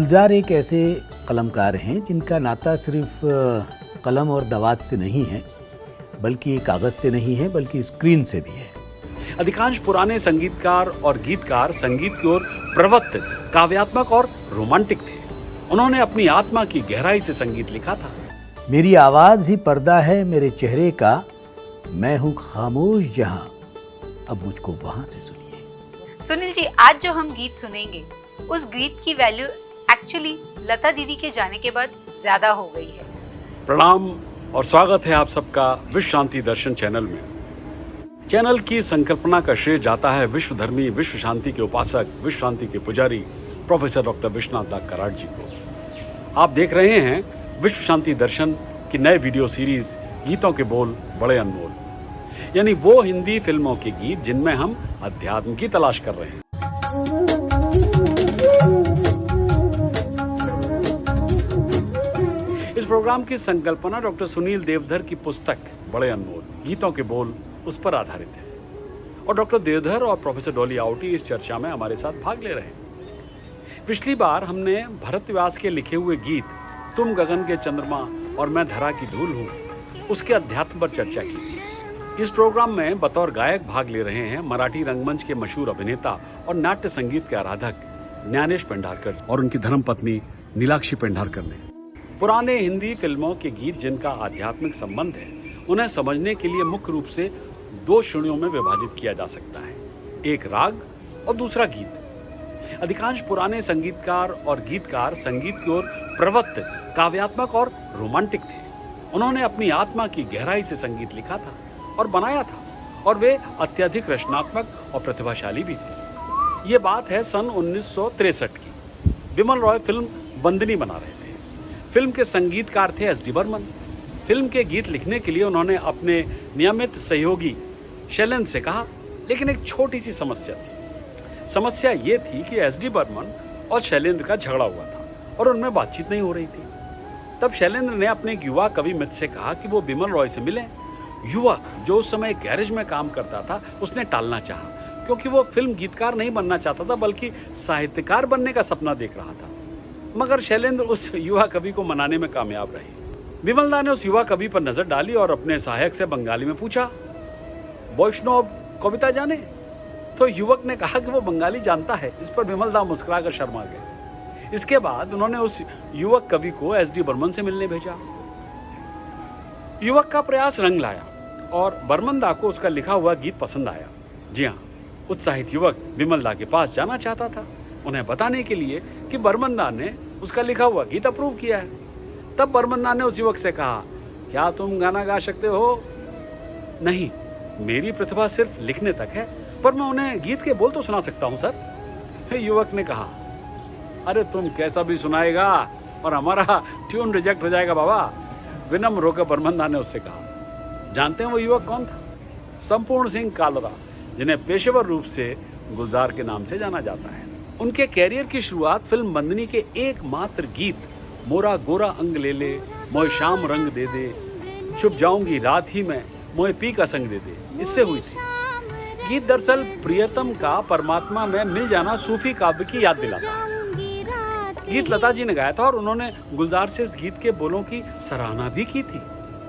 गुलजार एक ऐसे कलमकार हैं जिनका नाता सिर्फ कलम और दवात से नहीं है, बल्कि कागज़ से नहीं है, बल्कि स्क्रीन से भी है। अधिकांश पुराने संगीतकार और गीतकार संगीत की ओर प्रवृत्त, काव्यात्मक और रोमांटिक थे। उन्होंने अपनी आत्मा की गहराई से संगीत लिखा था। मेरी आवाज़ ही पर्दा है मेरे चेहरे का, मैं हूँ खामोश जहाँ, अब मुझको वहाँ से सुनिए। सुनील जी, आज जो हम गीत सुनेंगे उस गीत की वैल्यू एक्चुअली लता दीदी के जाने के बाद ज्यादा हो गई है। प्रणाम और स्वागत है आप सबका विश्व शांति दर्शन चैनल में। चैनल की संकल्पना का श्रेय जाता है विश्वधर्मी, विश्व शांति के उपासक, विश्व शांति के पुजारी प्रोफेसर डॉक्टर विश्वनाथ दास कराड़ जी को। आप देख रहे हैं विश्व शांति दर्शन की नए वीडियो सीरीज गीतों के बोल बड़े अनमोल, यानी वो हिंदी फिल्मों के गीत जिनमें हम अध्यात्म की तलाश कर रहे हैं। इस प्रोग्राम की संकल्पना डॉक्टर सुनील देवधर की पुस्तक बड़े अनमोल गीतों के बोल उस पर आधारित है, और डॉक्टर देवधर और प्रोफेसर डॉली आउटी इस चर्चा में हमारे साथ भाग ले रहे हैं। पिछली बार हमने भरत व्यास के लिखे हुए गीत तुम गगन के चंद्रमा और मैं धरा की धूल हूँ, उसके अध्यात्म पर चर्चा की थी। इस प्रोग्राम में बतौर गायक भाग ले रहे हैं मराठी रंगमंच के मशहूर अभिनेता और नाट्य संगीत के आराधक ज्ञानेश पेंढारकर और उनकी धर्मपत्नी नीलाक्षी पेंढारकर ने। पुराने हिंदी फिल्मों के गीत जिनका आध्यात्मिक संबंध है, उन्हें समझने के लिए मुख्य रूप से दो श्रेणियों में विभाजित किया जा सकता है, एक राग और दूसरा गीत। अधिकांश पुराने संगीतकार और गीतकार संगीत की ओर प्रवृत्त, काव्यात्मक और रोमांटिक थे। उन्होंने अपनी आत्मा की गहराई से संगीत लिखा था और बनाया था, और वे अत्यधिक रचनात्मक और प्रतिभाशाली भी थे। ये बात है सन 1963 की। बिमल रॉय फिल्म बंदनी बना रहे थे। फिल्म के संगीतकार थे एस डी बर्मन। फिल्म के गीत लिखने के लिए उन्होंने अपने नियमित सहयोगी शैलेंद्र से कहा, लेकिन एक छोटी सी समस्या थी। समस्या ये थी कि एस डी बर्मन और शैलेंद्र का झगड़ा हुआ था और उनमें बातचीत नहीं हो रही थी। तब शैलेंद्र ने अपने एक युवा कवि मित्र से कहा कि वो बिमल रॉय से मिलें। युवक जो उस समय गैरेज में काम करता था, उसने टालना चाहा, क्योंकि वो फिल्म गीतकार नहीं बनना चाहता था, बल्कि साहित्यकार बनने का सपना देख रहा था। मगर शैलेंद्र उस युवा कवि को मनाने में कामयाब रहे। बिमलदा ने उस युवा कवि पर नजर डाली और अपने सहायक से बंगाली में पूछा, वैष्णव कविता जाने? तो युवक ने कहा कि वो बंगाली जानता है। इस पर बिमलदा मुस्कुराकर शर्मा गए। इसके बाद उन्होंने उस युवक कवि को एस डी बर्मन से मिलने भेजा। युवक का प्रयास रंग लाया और बर्मनदा को उसका लिखा हुआ गीत पसंद आया। जी हाँ, उत्साहित युवक बिमलदा के पास जाना चाहता था, उन्हें बताने के लिए कि बर्मनदा ने उसका लिखा हुआ गीत अप्रूव किया है। तब बर्मनदा ने उस युवक से कहा, क्या तुम गाना गा सकते हो? नहीं, मेरी प्रतिभा सिर्फ लिखने तक है, पर मैं उन्हें गीत के बोल तो सुना सकता हूँ सर। युवक ने कहा, अरे तुम कैसा भी सुनाएगा और हमारा ट्यून रिजेक्ट हो जाएगा बाबा। विनम्र होकर बर्मनदा ने उससे कहा। जानते हैं वो युवक कौन था? संपूर्ण सिंह कालरा, जिन्हें पेशेवर रूप से गुलजार के नाम से जाना जाता है। उनके कैरियर की शुरुआत फिल्म बंदनी के एकमात्र गीत मोरा गोरा अंग ले ले, मोए शाम रंग दे दे, छुप जाऊंगी रात ही में, मोए पी का संग दे दे, इससे हुई थी। गीत दरअसल प्रियतम का परमात्मा में मिल जाना सूफी काव्य की याद दिलाता है। गीत लता जी ने गाया था और उन्होंने गुलजार से इस गीत के बोलों की सराहना भी की थी।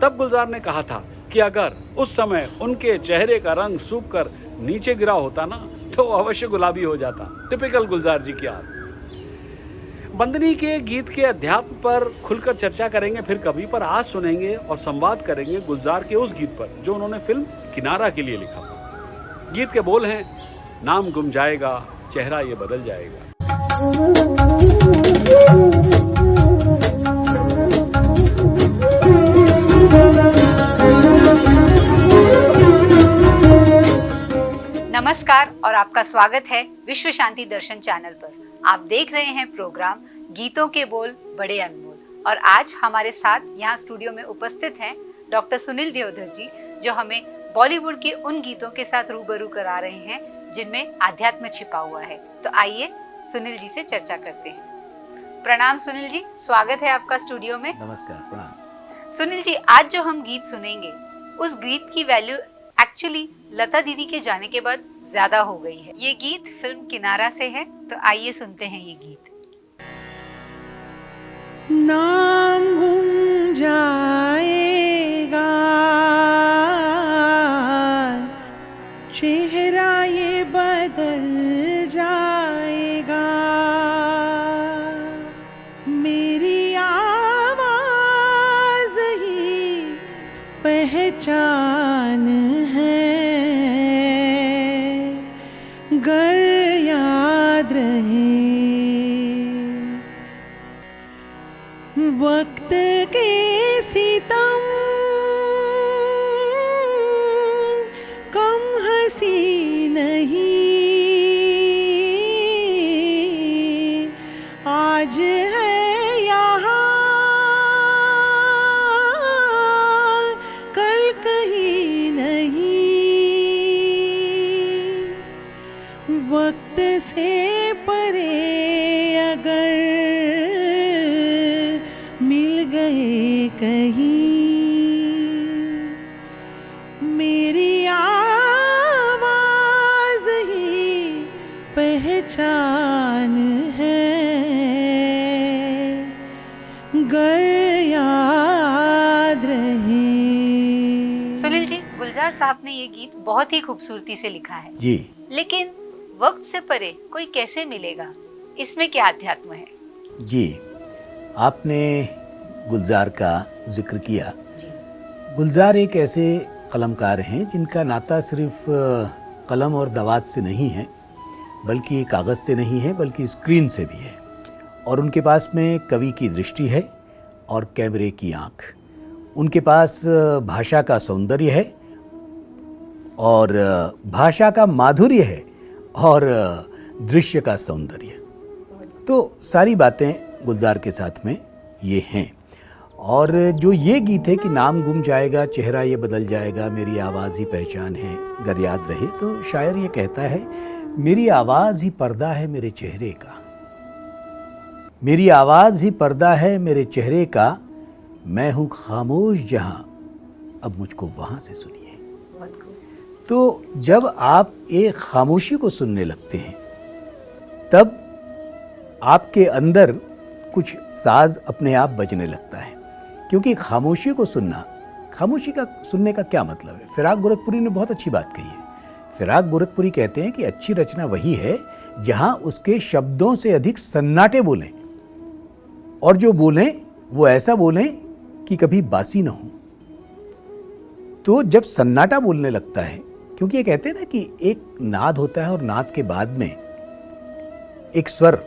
तब गुलजार ने कहा था कि अगर उस समय उनके चेहरे का रंग सूख कर नीचे गिरा होता ना, तो अवश्य गुलाबी हो जाता। टिपिकल गुलजार जी की याद। बंदनी के गीत के अध्यात्म पर खुलकर चर्चा करेंगे फिर कभी, पर आज सुनेंगे और संवाद करेंगे गुलजार के उस गीत पर जो उन्होंने फिल्म किनारा के लिए लिखा था। गीत के बोल हैं, नाम गुम जाएगा, चेहरा ये बदल जाएगा। नमस्कार और आपका स्वागत है विश्व शांति दर्शन चैनल पर। आप देख रहे हैं प्रोग्राम गीतों के बोल बड़े अनमोल, और आज हमारे साथ यहाँ स्टूडियो में उपस्थित हैं डॉक्टर सुनील देवधर जी, जो हमें बॉलीवुड के उन गीतों के साथ रूबरू करा रहे हैं जिनमें आध्यात्म छिपा हुआ है। तो आइए सुनील जी से चर्चा करते हैं। प्रणाम सुनील जी, स्वागत है आपका स्टूडियो में। नमस्कार, प्रणाम। सुनील जी, आज जो हम गीत सुनेंगे उस गीत की वैल्यू एक्चुअली लता दीदी के जाने के बाद ज्यादा हो गई है। ये गीत फिल्म किनारा से है, तो आइए सुनते हैं ये गीत। नाम गुम जाएगा, चेहरा ये बदल जाएगा, मेरी आवाज़ ही पहचान है, गर याद रहे वक्त के सितम, कम हंसी नहीं, आज है यहाँ कल कहीं नहीं, वक्त से परे अगर मिल गए कहीं, मेरी आवाज़ ही पहचान है, गर याद रहे। सुनील जी, गुलजार साहब ने ये गीत बहुत ही खूबसूरती से लिखा है, जी। लेकिन वक्त से परे कोई कैसे मिलेगा, इसमें क्या अध्यात्म है? जी, आपने गुलजार का जिक्र किया। जी। गुलजार एक ऐसे कलमकार हैं जिनका नाता सिर्फ कलम और दवात से नहीं है, बल्कि कागज़ से नहीं है, बल्कि स्क्रीन से भी है। और उनके पास में कवि की दृष्टि है और कैमरे की आँख। उनके पास भाषा का सौंदर्य है और भाषा का माधुर्य है और दृश्य का सौंदर्य। तो सारी बातें गुलजार के साथ में ये हैं। और जो ये गीत है कि नाम गुम जाएगा, चेहरा ये बदल जाएगा, मेरी आवाज़ ही पहचान है, गर याद रहे, तो शायर ये कहता है मेरी आवाज़ ही पर्दा है मेरे चेहरे का, मेरी आवाज़ ही पर्दा है मेरे चेहरे का, मैं हूँ खामोश जहाँ, अब मुझको वहाँ से सुनिए। तो जब आप एक खामोशी को सुनने लगते हैं तब आपके अंदर कुछ साज अपने आप बजने लगता है, क्योंकि खामोशी को सुनना, खामोशी का सुनने का क्या मतलब है? फिराक गोरखपुरी ने बहुत अच्छी बात कही है। फिराक गोरखपुरी कहते हैं कि अच्छी रचना वही है जहाँ उसके शब्दों से अधिक सन्नाटे बोलें, और जो बोलें वो ऐसा बोलें कि कभी बासी ना हो। तो जब सन्नाटा बोलने लगता है, क्योंकि ये कहते हैं ना कि एक नाद होता है और नाद के बाद में एक स्वर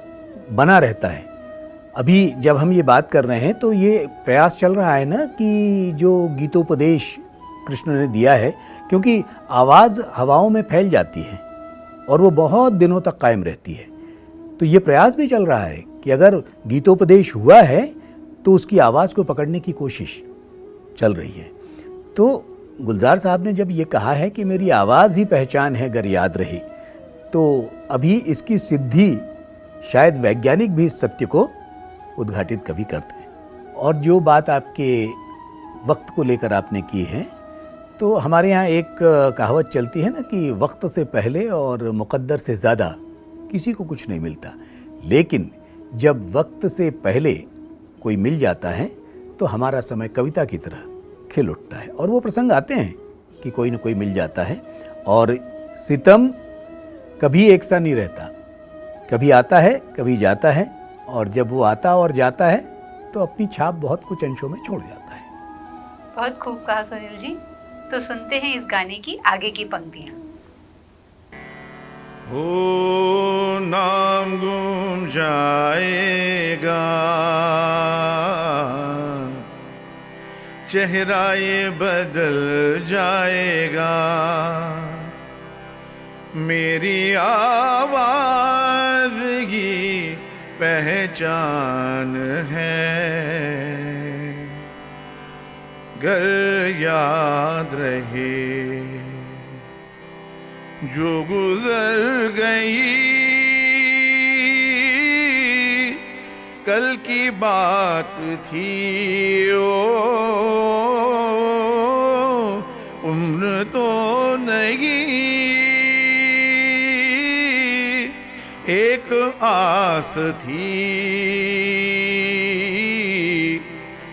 बना रहता है। अभी जब हम ये बात कर रहे हैं तो ये प्रयास चल रहा है ना कि जो गीतोपदेश कृष्ण ने दिया है, क्योंकि आवाज़ हवाओं में फैल जाती है और वो बहुत दिनों तक कायम रहती है, तो ये प्रयास भी चल रहा है कि अगर गीतोपदेश हुआ है तो उसकी आवाज़ को पकड़ने की कोशिश चल रही है। तो गुलजार साहब ने जब ये कहा है कि मेरी आवाज़ ही पहचान है गर याद रहे, तो अभी इसकी सिद्धि शायद वैज्ञानिक भी इस सत्य को उद्घाटित कभी करते हैं। और जो बात आपके वक्त को लेकर आपने की है, तो हमारे यहाँ एक कहावत चलती है ना कि वक्त से पहले और मुकद्दर से ज़्यादा किसी को कुछ नहीं मिलता, लेकिन जब वक्त से पहले कोई मिल जाता है तो हमारा समय कविता की तरह खिल उठता है। और वो प्रसंग आते हैं कि कोई न कोई मिल जाता है, और सितम कभी एक सा नहीं रहता, कभी आता है कभी जाता है, और जब वो आता और जाता है तो अपनी छाप बहुत कुछ अंशों में छोड़ जाता है। बहुत खूब कहा सुनील जी। तो सुनते हैं इस गाने की आगे की पंक्तियां। हो नाम गुम जाएगा, चेहरा ये बदल जाएगा, मेरी आवाज़ की पहचान है, गर याद रहे जो गुजर गई कल की बात थी, ओ उम्र तो नहीं, एक आस थी,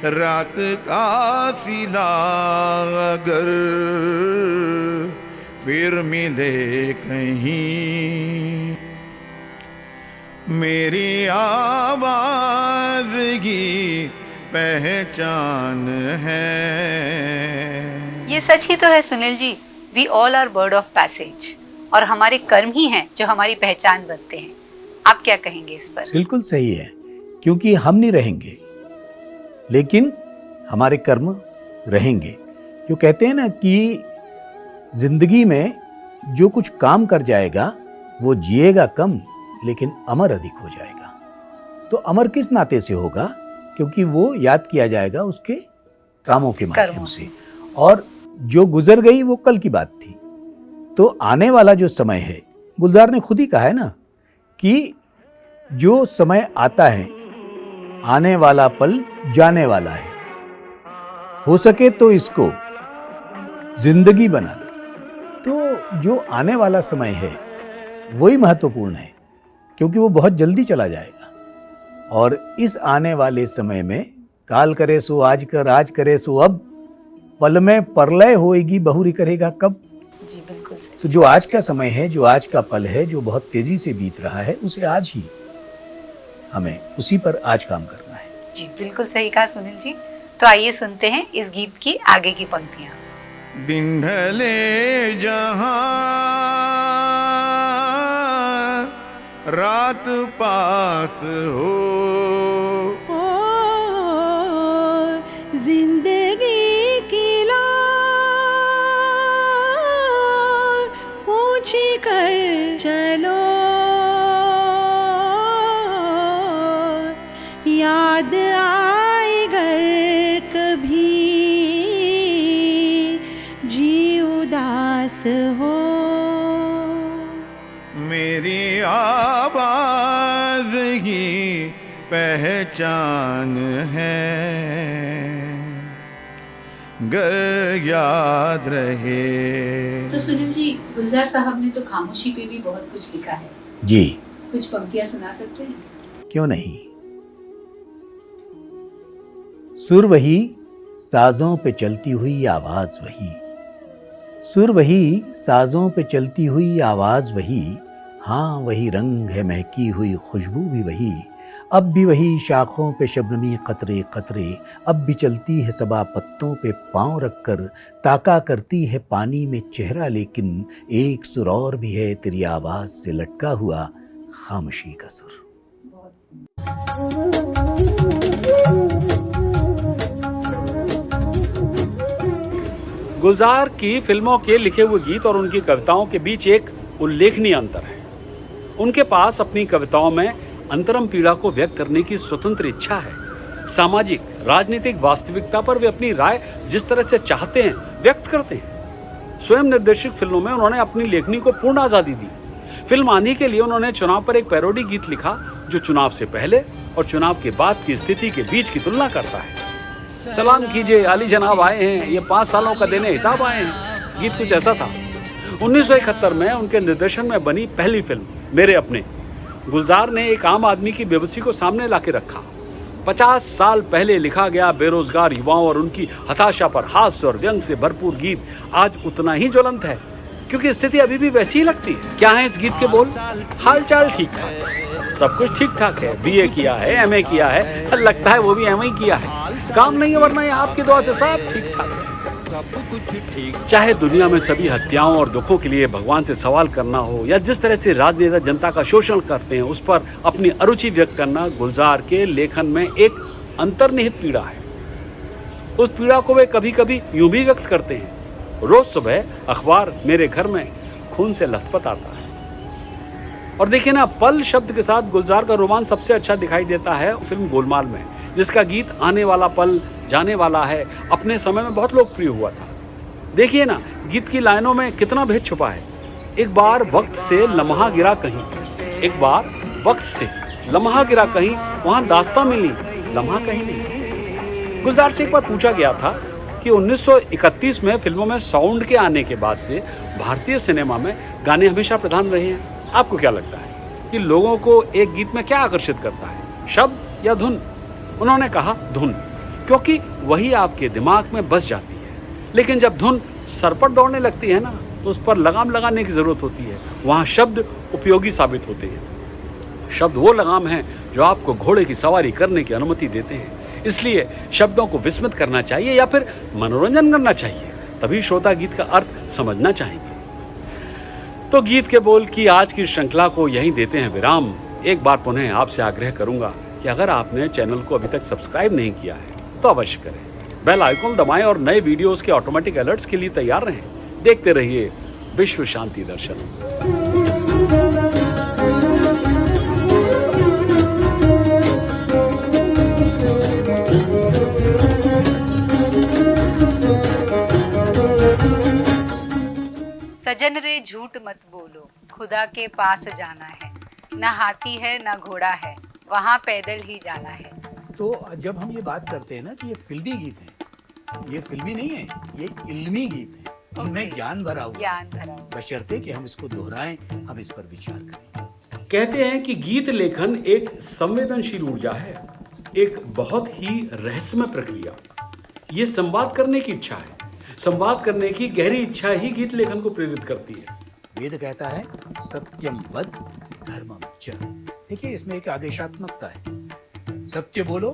रात का सिला अगर फिर मिले कहीं, मेरी आवाज की पहचान है। ये सच ही तो है Sunil ji, we all are bird of passage, और हमारे कर्म ही हैं जो हमारी पहचान बनते हैं। आप क्या कहेंगे इस पर? बिल्कुल सही है, क्योंकि हम नहीं रहेंगे लेकिन हमारे कर्म रहेंगे। जो कहते हैं ना कि जिंदगी में जो कुछ काम कर जाएगा वो जिएगा कम लेकिन अमर अधिक हो जाएगा। तो अमर किस नाते से होगा? क्योंकि वो याद किया जाएगा उसके कामों के माध्यम से, और जो गुजर गई वो कल की बात थी। तो आने वाला जो समय है, गुलजार ने खुद ही कहा है ना कि जो समय आता है, आने वाला पल जाने वाला है, हो सके तो इसको जिंदगी बना लो। तो जो आने वाला समय है वही महत्वपूर्ण है, क्योंकि वो बहुत जल्दी चला जाएगा। और इस आने वाले समय में काल करे सो आज कर, आज करे सो अब, पल में परलय होएगी बहुरी करेगा कब। जी बिल्कुल सही। तो जो आज का समय है, जो आज का पल है, जो बहुत तेजी से बीत रहा है, उसे आज ही हमें उसी पर आज काम करना है। जी बिल्कुल सही कहा सुनील जी। तो आइए सुनते हैं इस गीत की आगे की पंक्तियां। दिन ढले जहां रात पास हो, जिंदगी की लार ऊंची कर चलो, याद आए घर कभी जी उदास हो, मेरी आवाज की पहचान है, गर याद रहे। तो सुनील जी, गुलजार साहब ने तो खामोशी पे भी बहुत कुछ लिखा है। जी, कुछ पंक्तियां सुना सकते हैं? क्यों नहीं। सुर वही, साजों पे चलती हुई आवाज वही, सुर वही, साजों पे चलती हुई आवाज वही, हाँ वही रंग है महकी हुई खुशबू भी वही, अब भी वही शाखों पे शबनमी कतरे कतरे, अब भी चलती है सबा पत्तों पे पांव रखकर, ताका करती है पानी में चेहरा, लेकिन एक सुर और भी है तेरी आवाज से लटका हुआ, खामोशी का सुर। गुलजार की फिल्मों के लिखे हुए गीत और उनकी कविताओं के बीच एक उल्लेखनीय अंतर है। उनके पास अपनी कविताओं में अंतरम पीड़ा को व्यक्त करने की स्वतंत्र इच्छा है। सामाजिक राजनीतिक वास्तविकता पर वे अपनी राय जिस तरह से चाहते हैं व्यक्त करते हैं। स्वयं निर्देशित फिल्मों में उन्होंने अपनी लेखनी को पूर्ण आजादी दी। फिल्म आंधी के लिए उन्होंने चुनाव पर एक पैरोडी गीत लिखा जो चुनाव से पहले और चुनाव के बाद की स्थिति के बीच की तुलना करता है। सलाम कीजिए आली जनाब आए हैं, ये 5 सालों का देने हिसाब आए हैं। गीत कुछ ऐसा था। 1971 में उनके निर्देशन में बनी पहली फिल्म मेरे अपने, गुलजार ने एक आम आदमी की बेबसी को सामने लाके रखा। 50 साल पहले लिखा गया बेरोजगार युवाओं और उनकी हताशा पर हास्य और व्यंग से भरपूर गीत आज उतना ही ज्वलंत है, क्योंकि स्थिति अभी भी वैसी ही लगती है। क्या है इस गीत के बोल? हाल चाल ठीक ठाक है, सब कुछ ठीक ठाक है, बीए किया है, एमए किया है, लगता है वो भी एमए ही किया है, काम नहीं है वरना ये आपकी दुआ से सब ठीक ठाक है। चाहे दुनिया में सभी हत्याओं और दुखों के लिए भगवान से सवाल करना हो, या जिस तरह से राजनेता जनता का शोषण करते हैं उस पर अपनी अरुचि व्यक्त करना, गुलजार के लेखन में एक अंतर्निहित पीड़ा है। उस पीड़ा को वे कभी कभी यूं भी व्यक्त करते हैं। रोज सुबह अखबार मेरे घर में खून से लथपथ आता है। और देखिए ना, पल शब्द के साथ गुलजार का रोमांच सबसे अच्छा दिखाई देता है फिल्म गोलमाल में, जिसका गीत आने वाला पल जाने वाला है अपने समय में बहुत लोकप्रिय हुआ था। देखिए ना, गीत की लाइनों में कितना भेद छुपा है। एक बार वक्त से लम्हा गिरा कहीं, एक बार वक्त से लम्हा गिरा कहीं, वहां दास्तां मिली लम्हा कहीं नहीं। गुलजार से एक बार पूछा गया था कि 1931 में फिल्मों में साउंड के आने के बाद से भारतीय सिनेमा में गाने हमेशा प्रधान रहे हैं। आपको क्या लगता है कि लोगों को एक गीत में क्या आकर्षित करता है, शब्द या धुन? उन्होंने कहा धुन, क्योंकि वही आपके दिमाग में बस जाती है। लेकिन जब धुन सर पर दौड़ने लगती है ना, तो उस पर लगाम लगाने की जरूरत होती है। वहाँ शब्द उपयोगी साबित होते हैं। शब्द वो लगाम हैं जो आपको घोड़े की सवारी करने की अनुमति देते हैं। इसलिए शब्दों को विस्मित करना चाहिए या फिर मनोरंजन करना चाहिए, तभी श्रोता गीत का अर्थ समझना चाहेंगे। तो गीत के बोल की आज की श्रृंखला को यहीं देते हैं विराम। एक बार पुनः आपसे आग्रह करूंगा कि अगर आपने चैनल को अभी तक सब्सक्राइब नहीं किया है तो अवश्य करें। बेल आइकॉन दबाएं और नए वीडियोस के ऑटोमेटिक अलर्ट्स के लिए तैयार रहें। देखते रहिए विश्व शांति दर्शन। सजन रे झूठ मत बोलो, खुदा के पास जाना है, न हाथी है न घोड़ा है, वहाँ पैदल ही जाना है। तो जब हम ये बात करते हैं ना कि ये फिल्मी गीत है, ये फिल्मी नहीं है, ये इल्मी गीत है, इनमें ज्ञान भरा हुआ ज्ञान भरा हुआ। बशर्ते कि हम इसको दोहराएं, हम इस पर विचार करें। कहते हैं कि गीत लेखन एक संवेदनशील ऊर्जा है, एक बहुत ही रहस्यमय प्रक्रिया। ये संवाद करने की इच्छा है, संवाद करने की गहरी इच्छा ही गीत लेखन को प्रेरित करती है। वेद कहता है सत्यम वद धर्मम चर। देखिए इसमें एक आदेशात्मकता है, सत्य बोलो,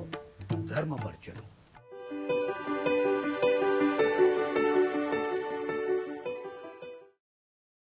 धर्म पर चलो।